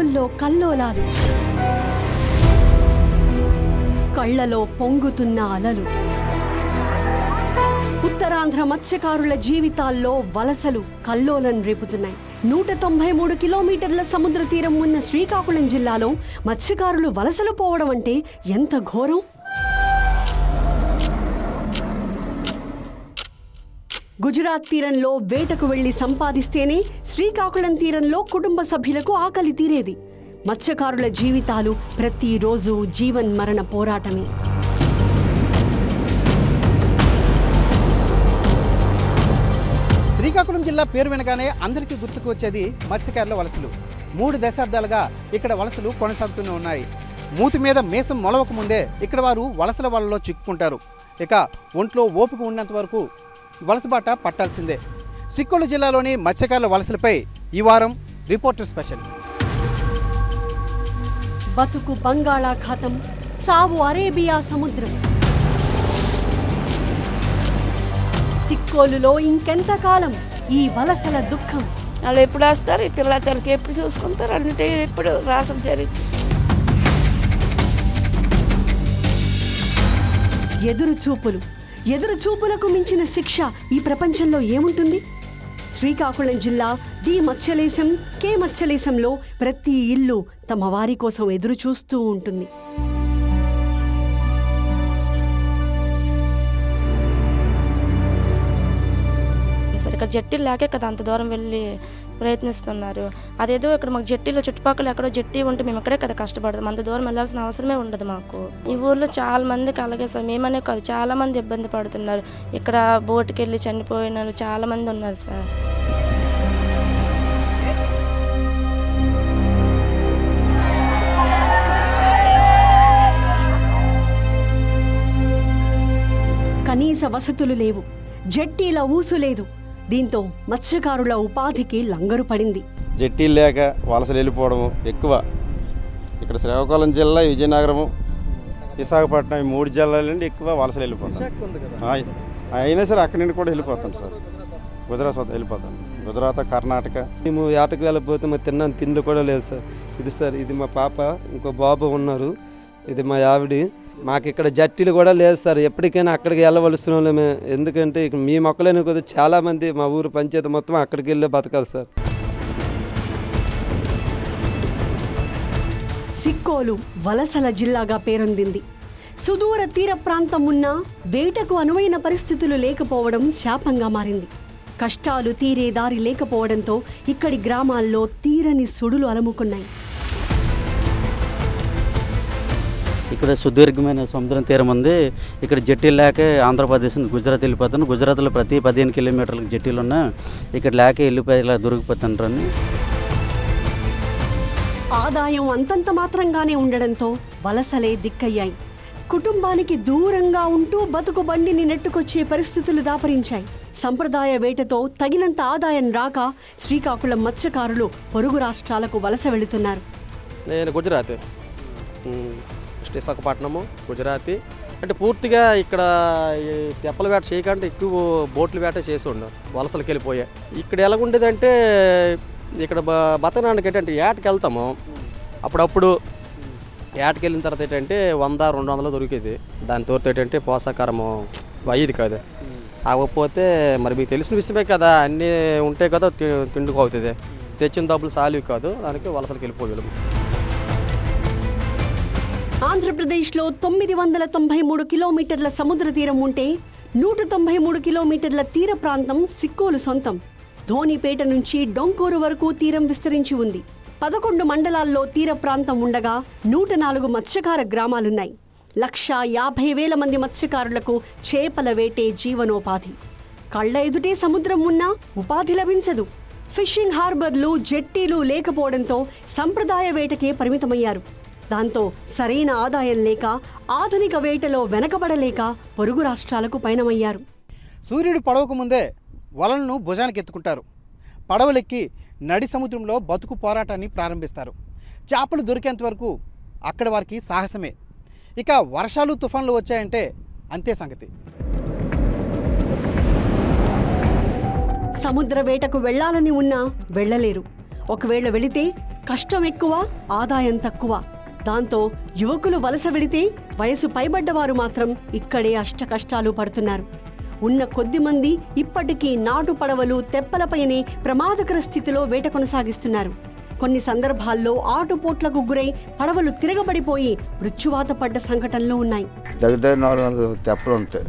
రంగుల్లో కల్లోలాలు, కళ్లలో పొంగుతున్న అలలు. ఉత్తరాంధ్ర మత్స్యకారుల జీవితాల్లో వలసలు కల్లోలం రేపుతున్నాయి. 193 కిలోమీటర్ల సముద్ర తీరం ఉన్న శ్రీకాకుళం జిల్లాలో మత్స్యకారులు వలసలు పోవడం అంటే ఎంత ఘోరం. గుజరాత్ తీరంలో వేటకు వెళ్లి సంపాదిస్తేనే శ్రీకాకుళం తీరంలో కుటుంబ సభ్యులకు ఆకలి తీరేది. మత్స్యకారుల జీవితాలు ప్రతిరోజు జీవన్మరణ పోరాటమే. శ్రీకాకుళం జిల్లా పేరు వినగానే అందరికీ గుర్తుకు వచ్చేది మత్స్యకారుల వలసలు. 3 దశాబ్దాలుగా ఇక్కడ వలసలు కొనసాగుతూనే ఉన్నాయి. మూతి మీద మేసం మొలవక ముందే ఇక్కడ వారు వలసల వలలో చిక్కుకుంటారు. ఇక ఒంట్లో ఓపిక ఉన్నంత వరకు వలస బాట పట్టాల్సిందే. సిక్కోలు జిల్లాలోని మత్స్యకారుల వలసలపై ఈ వారం రిపోర్టర్ స్పెషల్. బతుకు బంగాళాఖాతం, సావు అరేబియా సముద్రం. సిక్కోలులో ఇంకెంతకాలం ఈ వలసల దుఃఖం? వాళ్ళు ఎప్పుడు వస్తారు, పిల్లలకి ఎప్పుడు చూసుకుంటారు, అంటే ఎప్పుడు రాసం జరిగింది. ఎదురు చూపులకు మించిన శిక్ష ఈ ప్రపంచంలో ఏముంటుంది? శ్రీకాకుళం జిల్లా డి మత్స్యలేశం, కే మత్స్యలేశంలో ప్రతి ఇల్లు తమ వారి కోసం ఎదురు చూస్తూ ఉంటుంది. ఇక్కడ జట్టీలు లేకే కదా అంత దూరం వెళ్ళి ప్రయత్నిస్తున్నారు. అదేదో ఇక్కడ మాకు జట్టీలో చుట్టుపక్కల ఎక్కడో జట్టీ ఉంటే మేము ఇక్కడే కదా కష్టపడతాం. అంత దూరం వెళ్ళాల్సిన అవసరమే ఉండదు మాకు. ఈ ఊర్లో చాలా మందికి అలాగే సార్, మేమనే కాదు చాలా మంది ఇబ్బంది పడుతున్నారు. ఇక్కడ బోటుకి వెళ్ళి చనిపోయిన వాళ్ళు చాలా మంది ఉన్నారు సార్. కనీస వసతులు లేవు, జట్టీల ఊసు లేదు. దీంతో మత్స్యకారుల ఉపాధికి లంగరు పడింది. జట్టీలు లేక వలసలు వెళ్ళిపోవడము ఎక్కువ. ఇక్కడ శ్రీకాకుళం జిల్లా, విజయనగరము, విశాఖపట్నం ఈ 3 జిల్లాల నుండి ఎక్కువ వలసలు వెళ్ళిపోతాం. అయినా సరే అక్కడి నుండి కూడా వెళ్ళిపోతాం సార్. గుజరాత్ వెళ్ళిపోతాం, గుజరాత్, కర్ణాటక. మేము వేటకు వెళ్ళిపోతే మా తిన్నాను తిండి కూడా లేదు సార్. ఇది సార్, ఇది మా పాప, ఇంకో బాబు ఉన్నారు, ఇది మా ఆవిడ. మాకు ఇక్కడ జట్టీలు కూడా లేదు సార్. ఎప్పటికైనా అక్కడికి వెళ్ళవలసిన వాళ్ళమే. ఎందుకంటే ఇక మీ మొక్కలేని కొద్ది చాలామంది మా ఊరు పంచాయతీ మొత్తం అక్కడికి వెళ్ళే బతకాలి సార్. సిక్కోలు వలసల జిల్లాగా పేరొందింది. సుదూర తీర ప్రాంతం ఉన్నా వేటకు అనువైన పరిస్థితులు లేకపోవడం శాపంగా మారింది. కష్టాలు తీరే దారి లేకపోవడంతో ఇక్కడి గ్రామాల్లో తీరని సుడులు అలముకున్నాయి. ఇక్కడ సుదీర్ఘమైన సముద్రం తీరం ఉంది. ఇక్కడ జట్టీలు లేక ఆంధ్రప్రదేశ్ గుజరాత్ వెళ్ళిపోతాను. గుజరాత్లో ప్రతి 15 కిలోమీటర్లకు జట్టీలు ఉన్నా ఇక్కడ లేక వెళ్ళిపోయి ఇలా దొరికిపోతుంటారని. ఆదాయం అంతంత మాత్రంగానే ఉండడంతో వలసలే దిక్కయ్యాయి. కుటుంబానికి దూరంగా ఉంటూ బతుకు బండిని నెట్టుకొచ్చే పరిస్థితులు దాపరించాయి. సంప్రదాయ వేటతో తగినంత ఆదాయం రాక శ్రీకాకుళం మత్స్యకారులు పొరుగు రాష్ట్రాలకు వలస వెళుతున్నారు. నేను గుజరాత్, విశాఖపట్నము, గుజరాతీ. అంటే పూర్తిగా ఇక్కడ తెప్పల వేట చేయకుండా ఎక్కువ బోట్ల వేట చేసి ఉన్నాం. వలసలకు వెళ్ళిపోయాయి. ఇక్కడ ఎలాగుండేదంటే ఇక్కడ బతకడానికి ఏంటంటే ఏటకి వెళ్తాము. అప్పుడప్పుడు ఏటకి వెళ్ళిన తర్వాత ఏంటంటే 100-200 దొరికేది. దాని తోటి ఏంటంటే పోషాకారము అయ్యేది కాదు. అవ్వకపోతే మరి మీకు తెలిసిన విషయమే కదా, అన్నీ ఉంటే కదా తిండుకు అవుతుంది. తెచ్చిన డబ్బులు సాలివి కాదు, దానికి వలసలకు వెళ్ళిపోగలము. ఆంధ్రప్రదేశ్లో 993 కిలోమీటర్ల సముద్ర తీరం ఉంటే 193 కిలోమీటర్ల తీర ప్రాంతం సిక్కోలు సొంతం. ధోనిపేట నుంచి డొంకూరు వరకు తీరం విస్తరించి ఉంది. 11 మండలాల్లో తీర ప్రాంతం ఉండగా 104 మత్స్యకార గ్రామాలున్నాయి. 1,50,000 మంది మత్స్యకారులకు చేపల వేటే జీవనోపాధి. కళ్ల ఎదుటే సముద్రం ఉన్నా ఉపాధి లభించదు. ఫిషింగ్ హార్బర్లు, జట్టీలు లేకపోవడంతో సంప్రదాయ వేటకే పరిమితమయ్యారు. దాంతో సరైన ఆదాయం లేక ఆధునిక వేటలో వెనకబడలేక పొరుగు రాష్ట్రాలకు పయనమయ్యారు. సూర్యుడు పడవకు ముందే వలలను భుజానికి ఎత్తుకుంటారు. పడవలెక్కి నడి సముద్రంలో బతుకు పోరాటాన్ని ప్రారంభిస్తారు. చేపలు దొరికేంత వరకు అక్కడ వారికి సాహసమే. ఇక వర్షాలు, తుఫాన్లు వచ్చాయంటే అంతే సంగతి. సముద్ర వేటకు వెళ్లాలని ఉన్నా వెళ్లలేరు. ఒకవేళ వెళితే కష్టం ఎక్కువ, ఆదాయం తక్కువ. దాంతో యువకులు వలస వెళితే వయసు పైబడ్డవారు మాత్రం ఇక్కడే అష్టకష్టాలు పడుతున్నారు. ఉన్న కొద్ది మంది ఇప్పటికీ నాటు పడవలు, తెప్పలపైనే ప్రమాదకర స్థితిలో వేట కొనసాగిస్తున్నారు. కొన్ని సందర్భాల్లో ఆటుపోట్లకు గురై పడవలు తిరగబడిపోయి మృత్యువాత పడ్డ సంఘటనలు ఉన్నాయి. దగ్గర 4 తెప్పలు ఉంటాయి.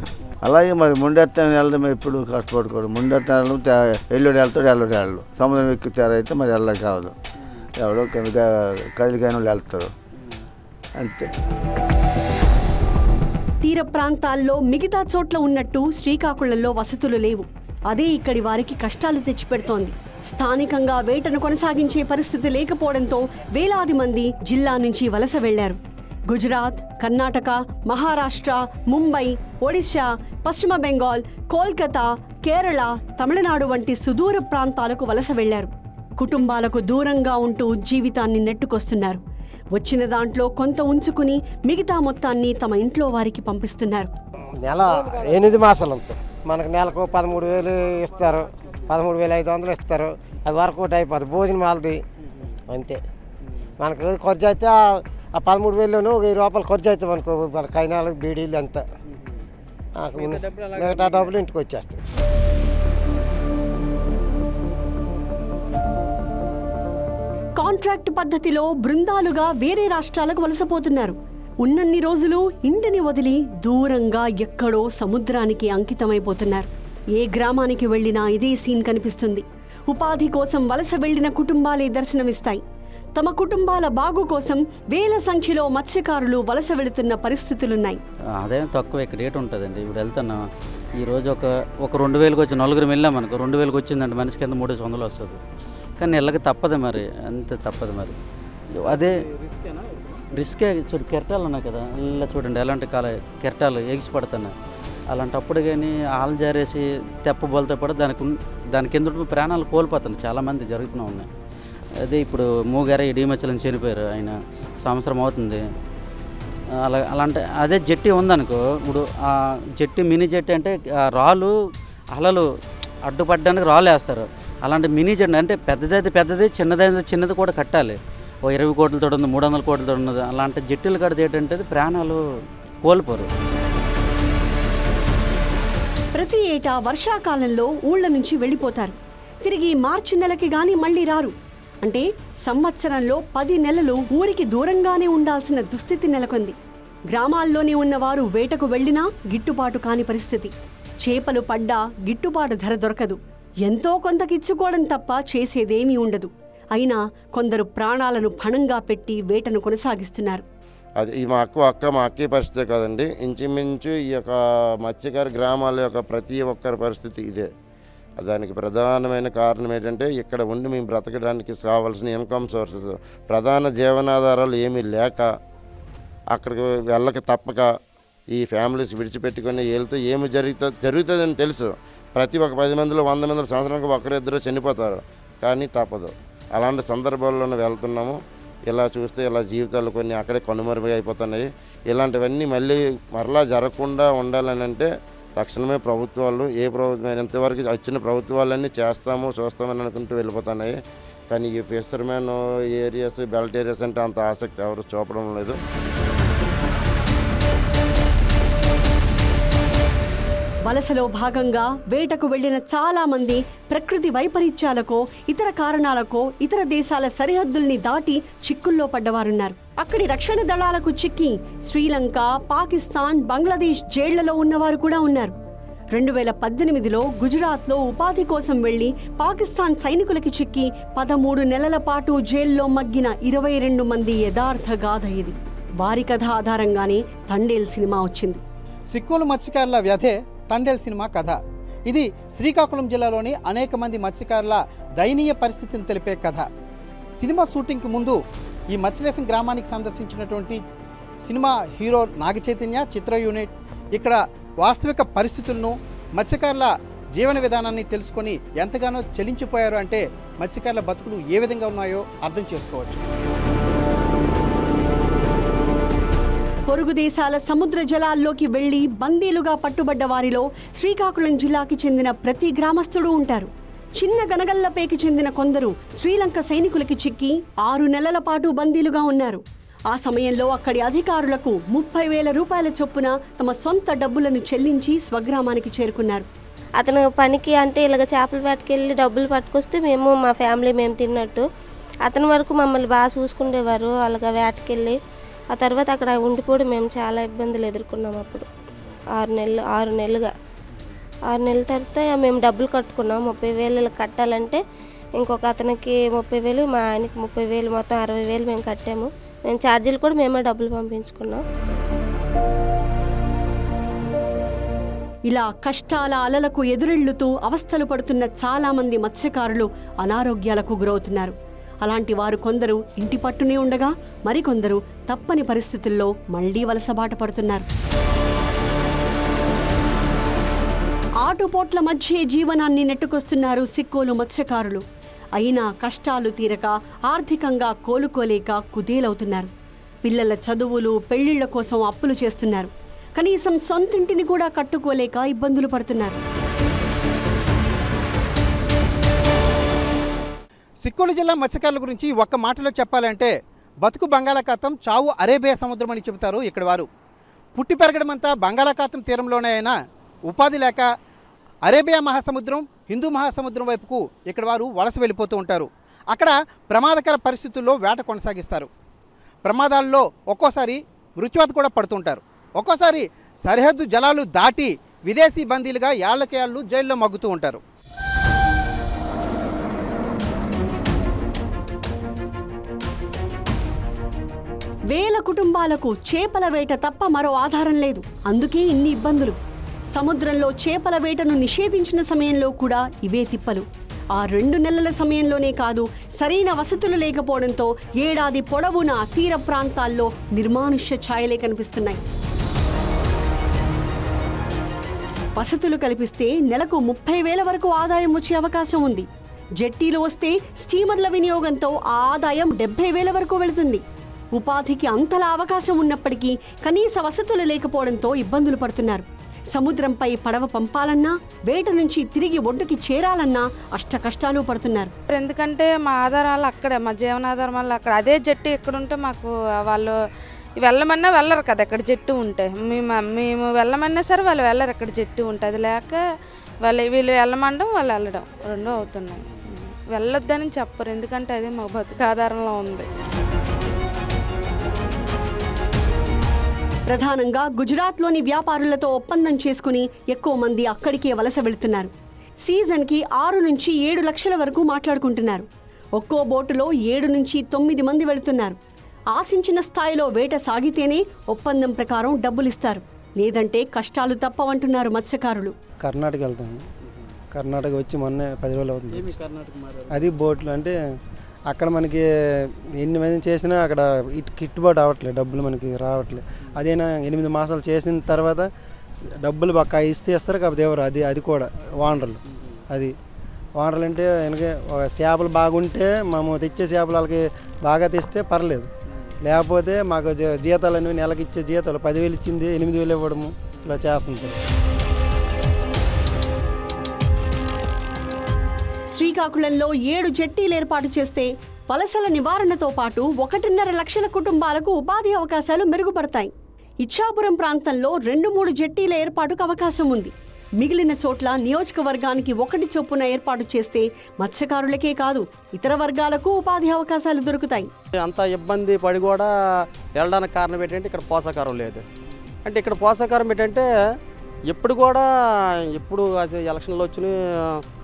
అలాగే మరి ముండెత్తాను వెళ్ళడం ఎప్పుడు కష్టపడుకోవడం. ముండెత్తాను ఎల్లుడు వెళ్తాడు. సముద్రం ఎక్కుతారైతే మరి వెళ్ళక కాదు. ఎవడో కింద కదిలికైన వాళ్ళు వెళ్తారు అంతే. తీర ప్రాంతాల్లో మిగతా చోట్ల ఉన్నట్టు శ్రీకాకుళంలో వసతులు లేవు. అదే ఇక్కడి వారికి కష్టాలు తెచ్చిపెడుతోంది. స్థానికంగా వేటను కొనసాగించే పరిస్థితి లేకపోవడంతో వేలాది మంది జిల్లా నుంచి వలస వెళ్లారు. గుజరాత్, కర్ణాటక, మహారాష్ట్ర, ముంబై, ఒడిశా, పశ్చిమ బెంగాల్, కోల్కతా, కేరళ, తమిళనాడు వంటి సుదూర ప్రాంతాలకు వలస వెళ్లారు. కుటుంబాలకు దూరంగా ఉంటూ జీవితాన్ని నెట్టుకొస్తున్నారు. వచ్చిన దాంట్లో కొంత ఉంచుకుని మిగతా మొత్తాన్ని తమ ఇంట్లో వారికి పంపిస్తున్నారు. నెల 8 మాసాలు ఉంటాయి. మనకు నెలకు 13,000 ఇస్తారు, 13,500 ఇస్తారు. అది వర్కౌట్ అయిపోతుంది. భోజనం వాళ్ళది అంతే. మనకు ఖర్చు అయితే ఆ 13,000లోనూ 1,000 రూపాయలు ఖర్చు అవుతాయి అనుకో. మన కైనాలు, బీడీలు అంతా. మిగతా డబ్బులు ఇంటికి వచ్చేస్తాయి. కాంట్రాక్ట్ పద్ధతిలో బృందాలుగా వేరే రాష్ట్రాలకు వలసపోతున్నారు. ఉన్నన్ని రోజులు ఇంటిని వదిలి దూరంగా ఎక్కడో సముద్రానికి అంకితమైపోతున్నారు. ఏ గ్రామానికి వెళ్లినా ఇదే సీన్ కనిపిస్తుంది. ఉపాధి కోసం వలస వెళ్లిన కుటుంబాలే దర్శనమిస్తాయి. తమ కుటుంబాల బాగు కోసం వేల సంఖ్యలో మత్స్యకారులు వలస వెళుతున్న పరిస్థితులున్నాయి. ఆదాయం తక్కువ ఇక్కడ రేటు ఉంటుందండి. ఇప్పుడు వెళ్తున్నాం, ఈరోజు ఒక 2,000కి వచ్చి 4 వెళ్ళాం అనుకో, 2,000కి వచ్చిందంటే మనిషికి కింద 300 వస్తుంది. కానీ నెలకి తప్పదు మరి, అంతే తప్పదు మరి. అదే రిస్కే. చూడు కెరటాలు ఉన్నాయి కదా, ఇలా చూడండి ఎలాంటి కెరటాలు ఎగిసి పడుతున్నాయి. అలాంటప్పుడు కానీ ఆలు జారేసి తెప్ప బోల్తో పడి దాని కింద ప్రాణాలు కోల్పోతున్నాయి. చాలామంది జరుగుతూనే ఉన్నాయి. అదే ఇప్పుడు మూగారే ఇడిమచ్చలని చనిపోయారు. ఆయన సంవత్సరం అవుతుంది. అలాంటి అదే జట్టి ఉందనుకో, ఇప్పుడు ఆ జట్టి మినీ జట్టి అంటే రాళ్ళు అలలు అడ్డుపడడానికి రాళ్ళు వేస్తారు. అలాంటి మినీ జట్టి అంటే పెద్దదైతే పెద్దది, చిన్నదైతే చిన్నది కూడా కట్టాలి. 20 కోట్లతో ఉంది, 300 కోట్లతో ఉన్నది. అలాంటి జట్టీలు కడితే ఏంటంటే ప్రాణాలు కోల్పోరు. ప్రతి ఏటా వర్షాకాలంలో ఊళ్ళ నుంచి వెళ్ళిపోతారు. తిరిగి మార్చి నెలకి గాని మళ్ళీ రారు. అంటే సంవత్సరంలో 10 నెలలు ఊరికి దూరంగానే ఉండాల్సిన దుస్థితి నెలకొంది. గ్రామాల్లోనే ఉన్నవారు వేటకు వెళ్లినా గిట్టుబాటు కాని పరిస్థితి. చేపలు పడ్డా గిట్టుబాటు ధర దొరకదు. ఎంతో కొంతకిచ్చుకోవడం తప్ప చేసేదేమీ ఉండదు. అయినా కొందరు ప్రాణాలను పణంగా పెట్టి వేటను కొనసాగిస్తున్నారు. అది ఈ మా అక్క పరిస్థితే కాదండి. ఇంచుమించు ఈ యొక్క మత్స్యకార గ్రామాల యొక్క ప్రతి ఒక్కరి పరిస్థితి ఇదే. దానికి ప్రధానమైన కారణం ఏంటంటే ఇక్కడ ఉండి మేము బ్రతకడానికి కావాల్సిన ఇన్కమ్ సోర్సెస్, ప్రధాన జీవనాధారాలు ఏమీ లేక అక్కడికి వెళ్ళక తప్పక ఈ ఫ్యామిలీస్ విడిచిపెట్టుకొని వెళ్తూ ఏమి జరుగుతుందని తెలుసు. ప్రతి ఒక్క 10 మందిలో 100 మంది సంవత్సరానికి ఒకరిద్దరు చనిపోతారు. కానీ తప్పదు. అలాంటి సందర్భాల్లోనే వెళ్తున్నాము. ఇలా చూస్తే ఇలా జీవితాలు కొన్ని అక్కడే కనుమరుగు అయిపోతున్నాయి. ఇలాంటివన్నీ మరలా జరగకుండా ఉండాలని అంటే తక్షణమే ప్రభుత్వాలు, ఏ ప్రభుత్వం ఎంతవరకు వచ్చిన ప్రభుత్వాలన్నీ చూస్తామని అనుకుంటూ వెళ్ళిపోతున్నాయి. కానీ ఈ ఫిషర్మెన్ ఏరియాస్, బెల్ట్ ఏరియాస్ అంటే అంత ఆసక్తి ఎవరు చూపడం లేదు. వలసలో భాగంగా వేటకు వెళ్లిన చాలా మంది ప్రకృతి వైపరీత్యాలకో ఇతర కారణాలకో ఇతర దేశాల సరిహద్దుల్ని దాటి చిక్కుల్లో పడ్డవారున్నారు. అక్కడి రక్షణ దళాలకు చిక్కి శ్రీలంక, పాకిస్తాన్, బంగ్లాదేశ్ జైళ్లలో ఉన్నవారు కూడా ఉన్నారు. 2018లో గుజరాత్లో ఉపాధి కోసం వెళ్లి పాకిస్తాన్ సైనికులకి చిక్కి 13 నెలల పాటు జైల్లో మగ్గిన 22 మంది యథార్థ గాథ ఇది. వారి కథ ఆధారంగానే తండేల్ సినిమా వచ్చింది. సిక్కోలు మత్స్యకారుల వ్యధే తండేల్ సినిమా కథ. ఇది శ్రీకాకుళం జిల్లాలోని అనేక మంది మత్స్యకారుల దయనీయ పరిస్థితిని తెలిపే కథ. సినిమా షూటింగ్కి ముందు ఈ మత్స్యలేశం గ్రామానికి సందర్శించినటువంటి సినిమా హీరో నాగచైతన్య చిత్ర యూనిట్ ఇక్కడ వాస్తవిక పరిస్థితులను, మత్స్యకారుల జీవన విధానాన్ని తెలుసుకొని ఎంతగానో చలించిపోయారు. అంటే మత్స్యకారుల బతుకులు ఏ విధంగా ఉన్నాయో అర్థం చేసుకోవచ్చు. పొరుగు దేశాల సముద్ర జలాల్లోకి వెళ్లి బందీలుగా పట్టుబడ్డ వారిలో శ్రీకాకుళం జిల్లాకి చెందిన ప్రతి గ్రామస్తుడు ఉంటారు. చిన్న గనగల్లపేకి చెందిన కొందరు శ్రీలంక సైనికులకి చిక్కి 6 నెలల పాటు బందీలుగా ఉన్నారు. ఆ సమయంలో అక్కడి అధికారులకు 30,000 రూపాయల చొప్పున తమ సొంత డబ్బులను చెల్లించి స్వగ్రామానికి చేరుకున్నారు. అతను పనికి అంటే ఇలాగ చేపల వేటకెళ్ళి డబ్బులు పట్టుకొస్తే మేము మా ఫ్యామిలీ మేము తిన్నట్టు అతని వరకు మమ్మల్ని బాగా చూసుకునేవారు. అలాగ వేటకెళ్ళి ఆ తర్వాత అక్కడ ఉండిపోవడం మేము చాలా ఇబ్బందులు ఎదుర్కొన్నాం. అప్పుడు 6 నెలలుగా 6 నెలల తర్వాత మేము డబ్బులు కట్టుకున్నాం. 30,000 కట్టాలంటే ఇంకొక అతనికి 30,000 మా ఆయనకి 30,000 మొత్తం 60,000 మేము కట్టాము. మేము ఛార్జీలు కూడా మేమే డబ్బులు పంపించుకున్నాం. ఇలా కష్టాల అలలకు ఎదురెళ్లుతూ అవస్థలు పడుతున్న చాలామంది మత్స్యకారులు అనారోగ్యాలకు గురవుతున్నారు. అలాంటి వారు కొందరు ఇంటి పట్టునే ఉండగా మరికొందరు తప్పని పరిస్థితుల్లో మళ్లీ వలసబాట పడుతున్నారు. ఆటుపోట్ల మధ్య జీవనాన్ని నెట్టుకొస్తున్నారు సిక్కోలు మత్స్యకారులు. అయినా కష్టాలు తీరక ఆర్థికంగా కోలుకోలేక కుదేలవుతున్నారు. పిల్లల చదువులు పెళ్లిళ్ల కోసం అప్పులు చేస్తున్నారు. కనీసం సొంతింటిని కూడా కట్టుకోలేక ఇబ్బందులు పడుతున్నారు. సిక్కోలు జిల్లా మత్స్యకారుల గురించి ఒక్క మాటలో చెప్పాలంటే బతుకు బంగాళాఖాతం, చావు అరేబియా సముద్రం అని చెబుతారు ఇక్కడ వారు. పుట్టి పెరగడమంతా బంగాళాఖాతం తీరంలోనే అయినా ఉపాధి లేక అరేబియా మహాసముద్రం, హిందూ మహాసముద్రం వైపుకు ఇక్కడ వారు వలస వెళ్ళిపోతూ ఉంటారు. అక్కడ ప్రమాదకర పరిస్థితుల్లో వేట కొనసాగిస్తారు. ప్రమాదాల్లో ఒక్కోసారి మృత్యువాత కూడా పడుతుంటారు. ఒక్కోసారి సరిహద్దు జలాలు దాటి విదేశీ బందీలుగా ఏళ్లకేళ్ళు జైల్లో మగ్గుతూ ఉంటారు. వేల కుటుంబాలకు చేపల వేట తప్ప మరో ఆధారం లేదు. అందుకే ఇన్ని ఇబ్బందులు. సముద్రంలో చేపల వేటను నిషేధించిన సమయంలో కూడా ఇవే తిప్పలు. ఆ 2 నెలల సమయంలోనే కాదు, సరైన వసతులు లేకపోవడంతో ఏడాది పొడవునా తీర ప్రాంతాల్లో నిర్మానుష్య ఛాయలే కనిపిస్తున్నాయి. వసతులు కల్పిస్తే నెలకు 30,000 వరకు ఆదాయం వచ్చే అవకాశం ఉంది. జెట్టీలు వస్తే స్టీమర్ల వినియోగంతో ఆ ఆదాయం 70,000 వరకు వెళుతుంది. ఉపాధికి అంతలా అవకాశం ఉన్నప్పటికీ కనీస వసతులు లేకపోవడంతో ఇబ్బందులు పడుతున్నారు. సముద్రంపై పడవ పంపాలన్నా, వేట నుంచి తిరిగి ఒడ్డుకి చేరాలన్నా అష్ట కష్టాలు పడుతున్నారు. ఎందుకంటే మా ఆధారాలు అక్కడే, మా జీవనాధారం వల్ల అక్కడ అదే జట్టు ఎక్కడుంటే మాకు వాళ్ళు వెళ్ళమన్నా వెళ్ళరు కదా. అక్కడ జట్టు ఉంటే మేము వెళ్ళమన్నా సరే వాళ్ళు వెళ్ళరు. అక్కడ జట్టు ఉంటే అది లేక వీళ్ళు వెళ్ళమండం వాళ్ళు వెళ్ళడం రెండూ అవుతున్నాయి. వెళ్ళొద్దని చెప్పరు, ఎందుకంటే అదే మా బతుకు ఆధారంలో ఉంది. ప్రధానంగా గుజరాత్లోని వ్యాపారులతో ఒప్పందం చేసుకుని ఎక్కువ మంది అక్కడికే వలస వెళుతున్నారు. సీజన్కి 6 నుంచి 7 లక్షల వరకు మాట్లాడుకుంటున్నారు. ఒక్కో బోటులో 7 నుంచి 9 మంది వెళుతున్నారు. ఆశించిన స్థాయిలో వేట సాగితేనే ఒప్పందం ప్రకారం డబ్బులిస్తారు, లేదంటే కష్టాలు తప్పవంటున్నారు మత్స్యకారులు. కర్ణాటక వెళ్తాము. కర్ణాటక వచ్చి మొన్న 10 రోజులు అవుతుంది. అది బోట్లు అంటే అక్కడ మనకి ఎన్ని మంది చేసినా అక్కడ గిట్టుబాటు అవ్వట్లేదు, డబ్బులు మనకి రావట్లేదు. అదేనా 8 మాసాలు చేసిన తర్వాత డబ్బులు బాగా ఇస్తారు కాకపోతే ఎవరు అది కూడా ఓనర్లు. అది ఓనర్లు అంటే వెనక చేపలు బాగుంటే మేము తెచ్చే చేపలు వాళ్ళకి బాగా తెస్తే పర్లేదు, లేకపోతే మాకు జీతాలు అనేవి నెలకి ఇచ్చే జీతాలు 10,000 ఇచ్చింది 8,000 ఇవ్వడము ఇలా చేస్తుంటారు. శ్రీకాకుళంలో 7 జెట్టీలు ఏర్పాటు చేస్తే వలసల నివారణతో పాటు 1.5 లక్షల కుటుంబాలకు ఉపాధి అవకాశాలు మెరుగుపడతాయి. ఇచ్చాపురం ప్రాంతంలో 2-3 జెట్టీల ఏర్పాటుకు అవకాశం ఉంది. మిగిలిన చోట్ల నియోజకవర్గానికి 1 చొప్పున ఏర్పాటు చేస్తే మత్స్యకారులకే కాదు ఇతర వర్గాలకు ఉపాధి అవకాశాలు దొరుకుతాయి. అంత ఇబ్బంది పడి కూడా వెళ్ళడానికి కారణం ఏంటంటే ఇక్కడ పోషకారం లేదు. అంటే ఇక్కడ పోషకారం ఏంటంటే ఎప్పుడు ఎలక్షన్లు వచ్చిన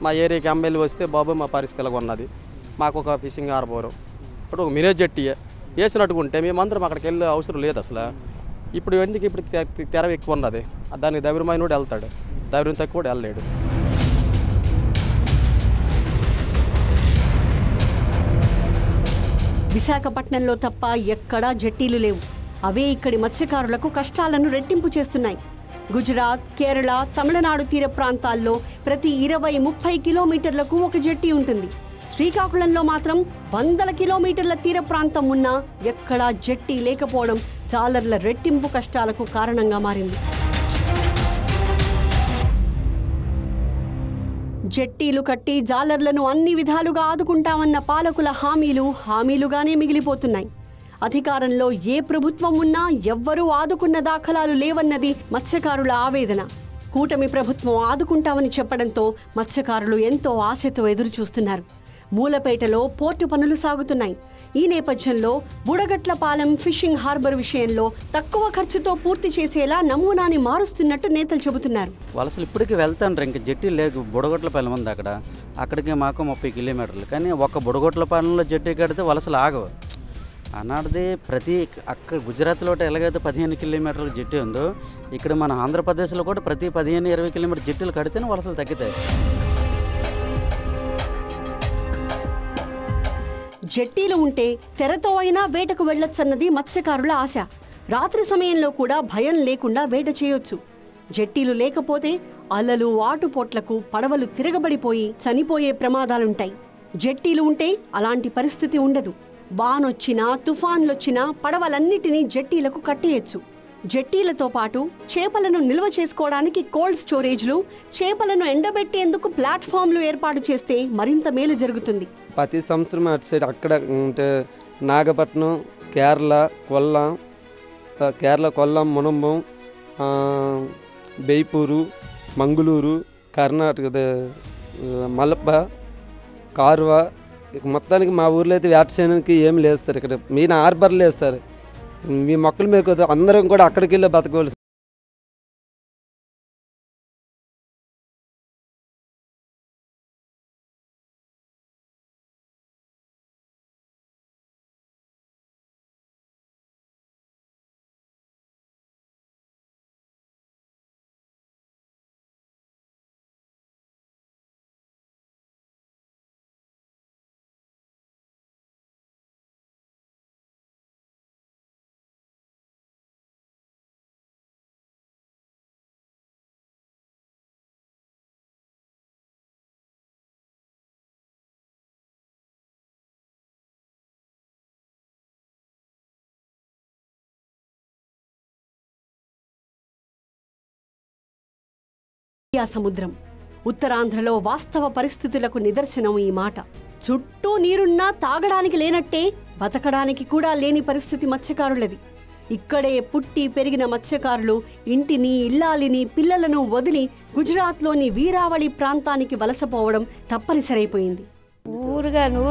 మా ఏరియాకి ఎమ్మెల్యే వస్తే బాబు మా పరిస్థితి ఇలాగ ఉన్నది, మాకు ఒక ఫిషింగ్ హార్బర్ ఇప్పుడు ఒక మినీ జెట్టి వేసినట్టుకుంటే మేమందరం అక్కడికి వెళ్ళే అవసరం లేదు అసలు. ఇప్పుడు ఎందుకు ఇప్పుడు తెర ఎక్కువ ఉన్నది, దానికి ధైర్యమైన కూడా వెళ్తాడు, ధైర్యం తక్కువ కూడా వెళ్ళలేడు. విశాఖపట్నంలో తప్ప ఎక్కడా జెట్టీలు లేవు. అవే ఇక్కడి మత్స్యకారులకు కష్టాలను రెట్టింపు చేస్తున్నాయి. గుజరాత్, కేరళ, తమిళనాడు తీర ప్రాంతాల్లో ప్రతి 20-30 కిలోమీటర్లకు ఒక జెట్టి ఉంటుంది. శ్రీకాకుళంలో మాత్రం 100 కిలోమీటర్ల తీర ప్రాంతం ఉన్నా ఎక్కడా జెట్టి లేకపోవడం జాలర్ల రెట్టింపు కష్టాలకు కారణంగా మారింది. జెట్టీలు కట్టి జాలర్లను అన్ని విధాలుగా ఆదుకుంటామన్న పాలకుల హామీలుగానే మిగిలిపోతున్నాయి. అధికారంలో ఏ ప్రభుత్వం ఉన్నా ఎవ్వరూ ఆదుకున్న దాఖలాలు లేవన్నది మత్స్యకారుల ఆవేదన. కూటమి ప్రభుత్వం ఆదుకుంటామని చెప్పడంతో మత్స్యకారులు ఎంతో ఆశతో ఎదురుచూస్తున్నారు. మూలపేటలో పోర్టు పనులు సాగుతున్నాయి. ఈ నేపథ్యంలో బుడగట్లపాలెం ఫిషింగ్ హార్బర్ విషయంలో తక్కువ ఖర్చుతో పూర్తి చేసేలా నమూనాని మారుస్తున్నట్టు నేతలు చెబుతున్నారు. వలసలు ఇప్పటికీ వెళ్తాను, ఇంక జెట్టి లేదు. బుడగొట్లపాలెం ఉంది అక్కడికి మాకు 30 కిలోమీటర్లు. కానీ ఒక బుడగొట్లపాలెంలో జెట్టి కడితే వలసలు ఆగవు. అన్నాడిది అక్కడ గుజరాత్లో ఎలాగైతే 15 కిలోమీటర్ల జెట్టి ఉందో, ఇక్కడ మన ఆంధ్రప్రదేశ్లో కూడా ప్రతి 15-20 కిలోమీటర్ జెట్టీలు కడితేనే వలసలు తగ్గుతాయి. జెట్టీలు ఉంటే తెరతో అయినా వేటకు వెళ్లొచ్చన్నది మత్స్యకారుల ఆశ. రాత్రి సమయంలో కూడా భయం లేకుండా వేట చేయొచ్చు. జెట్టీలు లేకపోతే అలలు ఆటుపోట్లకు పడవలు తిరగబడిపోయి చనిపోయే ప్రమాదాలుంటాయి. జెట్టీలు ఉంటే అలాంటి పరిస్థితి ఉండదు. వానొచ్చినా తుఫాన్లొచ్చినా పడవలన్నిటినీ జెట్టీలకు కట్టేయచ్చు. జెట్టీలతో పాటు చేపలను నిల్వ చేసుకోవడానికి కోల్డ్ స్టోరేజ్లు, చేపలను ఎండబెట్టేందుకు ప్లాట్ఫామ్లు ఏర్పాటు చేస్తే మరింత మేలు జరుగుతుంది. ప్రతి సంవత్సరం అటు సైడ్ అక్కడ ఉంటే నాగపట్నం, కేరళ కొల్లం, మునంబం, బెయ్పూరు, మంగళూరు, కర్ణాటక మలప్ప, కార్వా, మొత్తానికి మా ఊర్లో అయితే వేట చేయడానికి ఏం లేదు సార్. ఇక్కడ మెయిన్ హార్బర్ లేదు సార్. మీ మొక్కలు మీకు అందరం కూడా అక్కడికి వెళ్ళి బతకవలసి. సముద్రం ఉత్తరాంధ్రలో వాస్తవ పరిస్థితులకు నిదర్శనం ఈ మాట. చుట్టూ నీరున్నా తాగడానికి లేనట్టే బతకడానికి కూడా లేని పరిస్థితి మత్స్యకారులది. ఇక్కడే పుట్టి పెరిగిన మత్స్యకారులు ఇంటిని, ఇల్లాలిని, పిల్లలను వదిలి గుజరాత్లోని వీరావళి ప్రాంతానికి వలసపోవడం తప్పనిసరైపోయింది.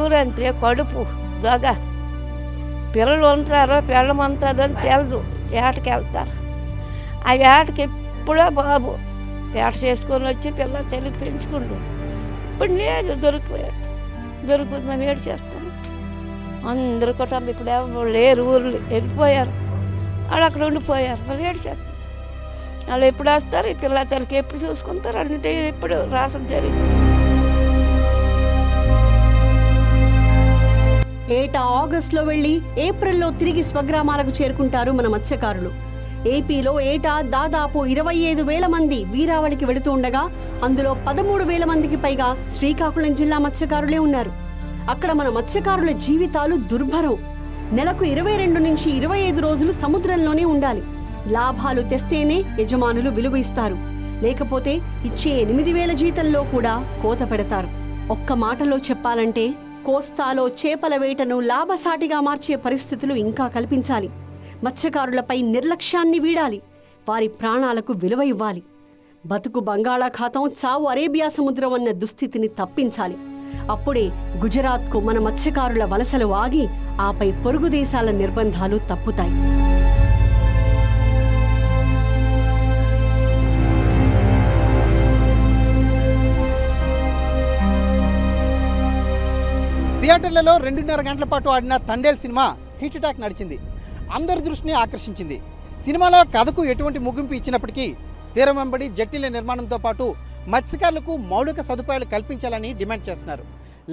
ఊరంతే కడుపు దొగ, పిల్లలు ఉంటారో పెళ్ళమంటుందని తెలదు, ఏటకెళ్తారు. ఆ ఏటకి ఎప్పుడో బాబు వేట చేసుకొని వచ్చి పిల్లలు తెలివి పెంచుకుంటూ. ఇప్పుడు లేదు, దొరుకుతుంది మేము ఏడు చేస్తాం. అందరు కుటుంబం ఇప్పుడు ఎవరు లేరు, ఊర్లు వెళ్ళిపోయారు, వాళ్ళు అక్కడ ఉండిపోయారు. మరి ఏడు చేస్తాం. వాళ్ళు ఎప్పుడు వస్తారు, ఈ పిల్లల తల్లికి ఎప్పుడు చూసుకుంటారు, అంటే ఎప్పుడు రాసం జరిగింది. ఏటా ఆగస్టులో వెళ్లి ఏప్రిల్లో తిరిగి స్వగ్రామాలకు చేరుకుంటారు మన మత్స్యకారులు. ఏపీలో ఏటా దాదాపు 25,000 మంది వీరావళికి వెళుతూ ఉండగా అందులో 13,000 మందికి పైగా శ్రీకాకుళం జిల్లా మత్స్యకారులే ఉన్నారు. అక్కడ మన మత్స్యకారుల జీవితాలు దుర్భరం. నెలకు 22 నుంచి 25 రోజులు సముద్రంలోనే ఉండాలి. లాభాలు తెస్తేనే యజమానులు విలువ ఇస్తారు, లేకపోతే ఇచ్చే 8,000 జీతంలో కూడా కోత పెడతారు. ఒక్క మాటలో చెప్పాలంటే కోస్తాలో చేపల వేటను లాభసాటిగా మార్చే పరిస్థితులు ఇంకా కల్పించాలి. మత్స్యకారులపై నిర్లక్ష్యాన్ని వీడాలి. వారి ప్రాణాలకు విలువ ఇవ్వాలి. బతుకు బంగాళాఖాతం, చావు అరేబియా సముద్రం అన్న దుస్థితిని తప్పించాలి. అప్పుడే గుజరాత్కు మన మత్స్యకారుల వలసలు ఆగి ఆపై పొరుగు దేశాల నిర్బంధాలు తప్పుతాయి. థియేటర్లలో 2.5 గంటల పాటు ఆడిన తండేల్ సినిమా హిట్ టాక్ నడిచింది. అందరి దృష్టిని ఆకర్షించింది. సినిమాలో కథకు ఎటువంటి ముగింపు ఇచ్చినప్పటికీ తీరం వెంబడి జట్టీల నిర్మాణంతో పాటు మత్స్యకారులకు మౌలిక సదుపాయాలు కల్పించాలని డిమాండ్ చేస్తున్నారు.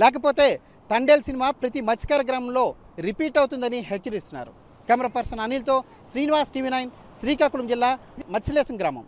లేకపోతే తండేల్ సినిమా ప్రతి మత్స్యకార గ్రామంలో రిపీట్ అవుతుందని హెచ్చరిస్తున్నారు. కెమెరా పర్సన్ అనిల్తో శ్రీనివాస్, TV9, శ్రీకాకుళం జిల్లా మత్స్యలేశం గ్రామం.